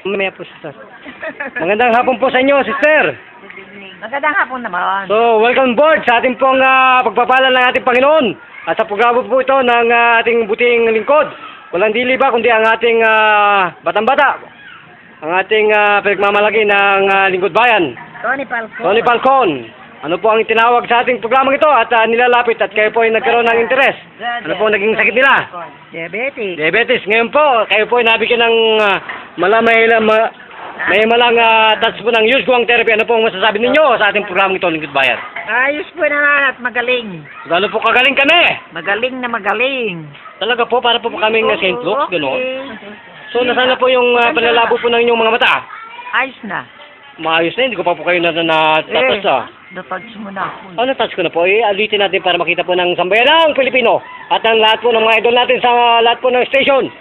Mamaya po, sister. Magandang hapon po sa inyo, sister. Magandang hapon naman. So, welcome board sa ating pong pagpapala ng ating Panginoon. At sa programa po ito ng ating buting lingkod. Walang dili ba kundi ang ating batang-bata. Ang ating pinagmamalaki ng Lingkod Bayan. Tony Falcon. Tony Falcon. Ano po ang tinawag sa ating programang ito at nilalapit at kayo po ay nagkaroon ng interes. Ano po ang naging sakit nila? Diabetes. Diabetes. Ngayon po, kayo po ay nabigyan ng may malang touch po ng use guang therapy. Ano po ang masasabi ninyo sa ating programang ito, Lingkod Bayan? Ayos po naman at magaling. Gano'n po kagaling kami? Magaling na magaling. Talaga po, para po kaming St. Luke's, gano'n. So, Okay. nasaan na po yung panlalabo po ng inyong mga mata? Ayos na. Maayos na, hindi ko pa po kayo na-touch Na-touch mo na ako. Oh, na-touch ko na po. Alitin natin para makita po ng sambayan ng Pilipino at ang lahat po ng mga idol natin sa lahat po ng station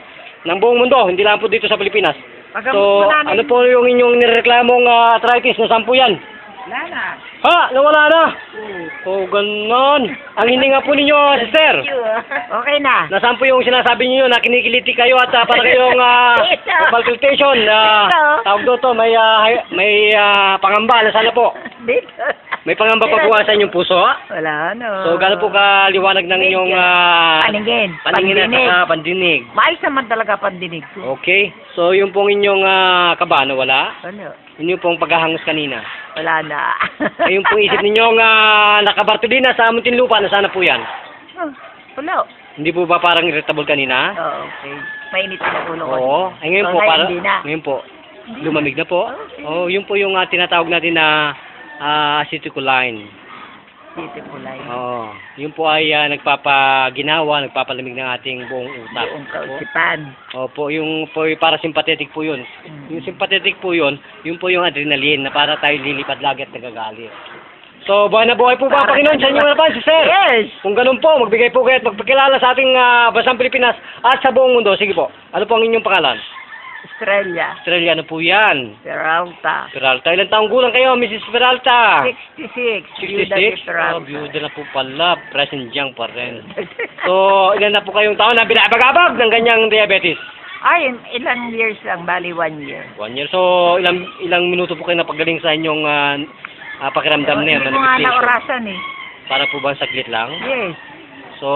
ng buong mundo, hindi lang po dito sa Pilipinas. So, ano po yung inyong nireklamong arthritis na sampu yan? Wala na. Ha? Nawala na? Oh, ganon. Ang hininga po ninyo, sister. Okay na. Nasaan po yung sinasabi niyo na kinikiliti kayo at para kayong palpitation? Tawag doon may pangamba. Nasaan na po? Dito. May pangamba pa po sa inyong puso? Wala no. So, gano'n po kaliwanag ng inyong paningin at saka pandinig? Maayos naman talaga pandinig ko. Okay. So, yung pong inyong kabano, wala? Ano? Yun yung pong paghahangos kanina. Wala na. Yung pong isip ninyong nakabartolina sa Muntinlupa, nasaan po yan? Wala. Hindi po ba parang irritable kanina? Oo, okay. Mainit na ulo ko. Oo. Ay, ngayon po, ngayon po, lumamig na po. Okay. Oh, yun po yung tinatawag natin na acetylcholine. Acetylcholine. Oo. Yun po ay nagpapalamig ng ating buong utak. Buong kausipan. Opo, yung po para sympathetic po yun. Yung sympathetic po yun po yung adrenaline na para tayo lilipad lagi at nagagalit. So, buhay na buhay po ba, Panginoon, sa inyo naman, si Sir? Yes! Kung ganun po, magbigay po kayo at magpakilala sa ating bansang Pilipinas at sa buong mundo. Sige po, ano po ang inyong pangalan? Australia. Australia, ano po yan? Peralta. Peralta, ilang taong gulang kayo, Mrs. Peralta? 66. 66? Byuda na po pala, present young pa rin. So, ilan na po kayong taon na binabagabag ng ganyang diabetes? Ay, ilang years lang, bali 1 year. 1 year. So, ilang minuto po kayo napagaling sa inyong pakiramdam na yan? Hindi mo nga na orasan eh. Para po ba saglit lang? Yes. So,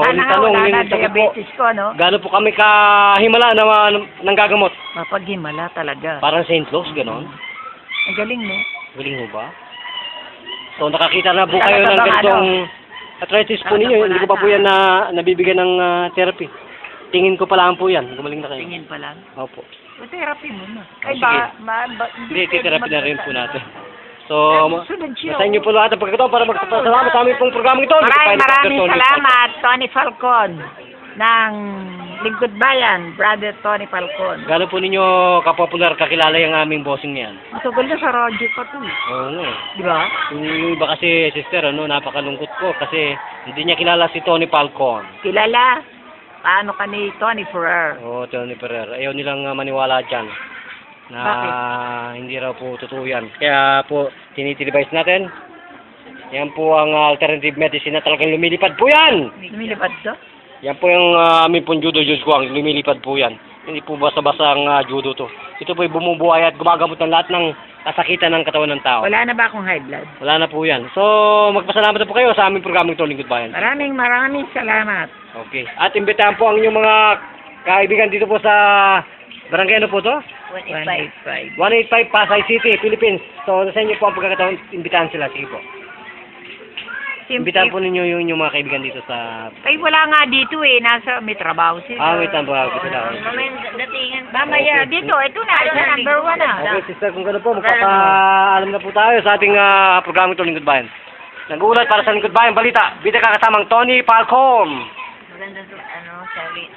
sana nga wala na diabetes ko, no? Gaano po kami kahimala ng gagamot? Mapaghimala talaga. Parang St. Luke's, gano'n? Ang galing, no? Galing mo ba? So, nakakita na po kayo ng ganitong arthritis po ninyo. Hindi ko pa po yan nabibigyan ng therapy. Tingin ko pa lang po yan. Gumaling na kayo. Tingin pa lang? Opo. O, therapy mo na. Ay, hindi, therapy na rin po natin. So, sa inyo po lahat ang pagkakataon para magpapasalamat sa aming pong programang ito. Maraming salamat, Tony Falcon, ng Lingkod Bayan, Brother Tony Falcon. Gano'n po ninyo kapopular kakilala yung aming bossing yan? Matagal na sa radyo pa to. Oo nga eh. Di ba? Yung iba kasi, sister, napakalungkot ko kasi hindi niya kilala si Tony Falcon. Kilala? Paano ka ni Tony Ferrer? Oo, Tony Ferrer. Ayaw nilang maniwala dyan. Na bakit? Hindi raw po totoo yan. Kaya po, tinitilibayas natin. Yan po ang alternative medicine na talagang lumilipad po yan! Lumilipad to? Yan po yung aming pong judo ko, ang lumilipad po yan. Hindi po basta-basta ang judo to. Ito po ay bumubuhay at gumagamot ng lahat ng kasakitan ng katawan ng tao. Wala na ba akong high blood? Wala na po yan. So, magpasalamat na po kayo sa aming programang ito, Lingkod Bayan. Maraming salamat. Okay. At imbitahan po ang inyong mga kaibigan dito po sa barangay, ano po to? 185. 185 Pasay City, Philippines. So, sa inyo po ang pagkakataon, imbitahan sila. Sige po. Imbitahan po ninyo yung inyong mga kaibigan dito sa... Ay, wala nga dito eh. May trabaho sila. Wait lang po. Mamaya, dito. Ito na. Number 1 na. Okay, sister, kung gano'n po, magpapaalam na po tayo sa ating programang ito, Lingkod Bayan. Nag-uulat para sa Lingkod Bayan, balita. Bida ka kasamang Tony Falcon. Maganda, sorry,